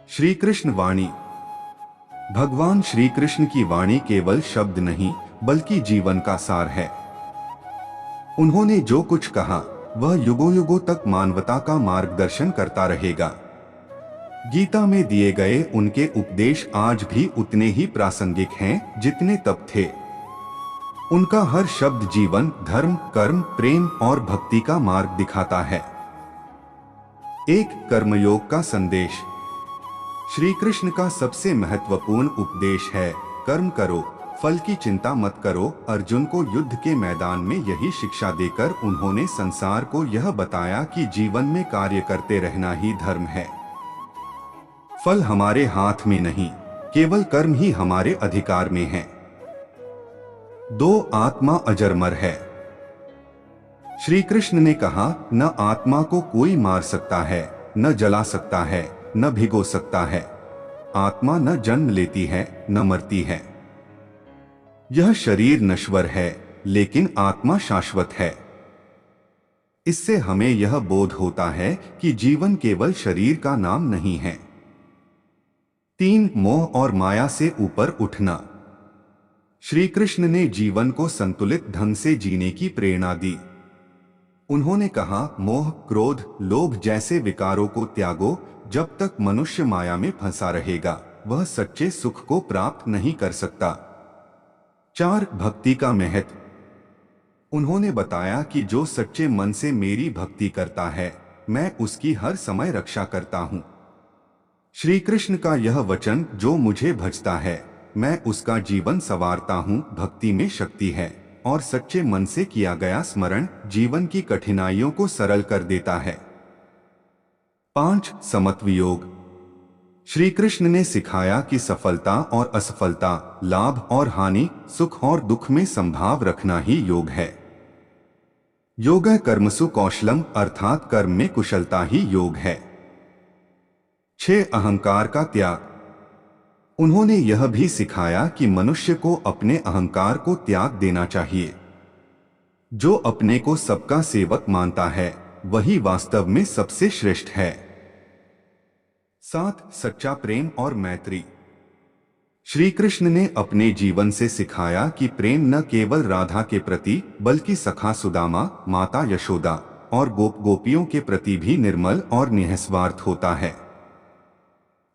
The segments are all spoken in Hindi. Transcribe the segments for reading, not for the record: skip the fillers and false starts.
श्री कृष्ण वाणी। भगवान श्री कृष्ण की वाणी केवल शब्द नहीं बल्कि जीवन का सार है। उन्होंने जो कुछ कहा वह युगों युगों तक मानवता का मार्गदर्शन करता रहेगा। गीता में दिए गए उनके उपदेश आज भी उतने ही प्रासंगिक हैं जितने तब थे। उनका हर शब्द जीवन, धर्म, कर्म, प्रेम और भक्ति का मार्ग दिखाता है। एक कर्मयोग का संदेश। श्री कृष्ण का सबसे महत्वपूर्ण उपदेश है, कर्म करो, फल की चिंता मत करो। अर्जुन को युद्ध के मैदान में यही शिक्षा देकर उन्होंने संसार को यह बताया कि जीवन में कार्य करते रहना ही धर्म है। फल हमारे हाथ में नहीं, केवल कर्म ही हमारे अधिकार में है। 2. आत्मा अजरमर है। श्री कृष्ण ने कहा, न आत्मा को कोई मार सकता है, न जला सकता है, न भिगो सकता है। आत्मा न जन्म लेती है, न मरती है। यह शरीर नश्वर है, लेकिन आत्मा शाश्वत है। इससे हमें यह बोध होता है कि जीवन केवल शरीर का नाम नहीं है। 3. मोह और माया से ऊपर उठना। श्री कृष्ण ने जीवन को संतुलित ढंग से जीने की प्रेरणा दी। उन्होंने कहा, मोह, क्रोध, लोभ जैसे विकारों को त्यागो। जब तक मनुष्य माया में फंसा रहेगा वह सच्चे सुख को प्राप्त नहीं कर सकता। 4. भक्ति का महत्व। उन्होंने बताया कि जो सच्चे मन से मेरी भक्ति करता है, मैं उसकी हर समय रक्षा करता हूँ। श्री कृष्ण का यह वचन, जो मुझे भजता है मैं उसका जीवन संवारता हूँ। भक्ति में शक्ति है और सच्चे मन से किया गया स्मरण जीवन की कठिनाइयों को सरल कर देता है। 5. समत्व योग। श्री कृष्ण ने सिखाया कि सफलता और असफलता, लाभ और हानि, सुख और दुख में संभाव रखना ही योग है। योगः कर्मसु कौशलम, अर्थात कर्म में कुशलता ही योग है। 6. अहंकार का त्याग। उन्होंने यह भी सिखाया कि मनुष्य को अपने अहंकार को त्याग देना चाहिए। जो अपने को सबका सेवक मानता है वही वास्तव में सबसे श्रेष्ठ है। 7. सच्चा प्रेम और मैत्री। श्री कृष्ण ने अपने जीवन से सिखाया कि प्रेम न केवल राधा के प्रति बल्कि सखा सुदामा, माता यशोदा और गोपियों के प्रति भी निर्मल और निस्वार्थ होता है।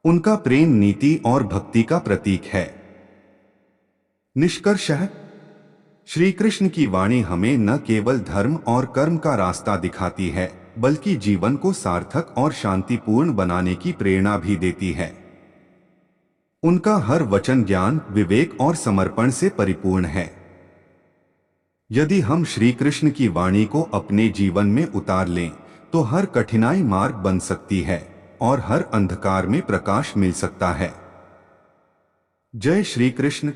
उनका प्रेम नीति और भक्ति का प्रतीक है। निष्कर्षः, श्री कृष्ण की वाणी हमें न केवल धर्म और कर्म का रास्ता दिखाती है बल्कि जीवन को सार्थक और शांतिपूर्ण बनाने की प्रेरणा भी देती है। उनका हर वचन ज्ञान, विवेक और समर्पण से परिपूर्ण है। यदि हम श्री कृष्ण की वाणी को अपने जीवन में उतार लें तो हर कठिनाई मार्ग बन सकती है और हर अंधकार में प्रकाश मिल सकता है। जय श्री कृष्ण।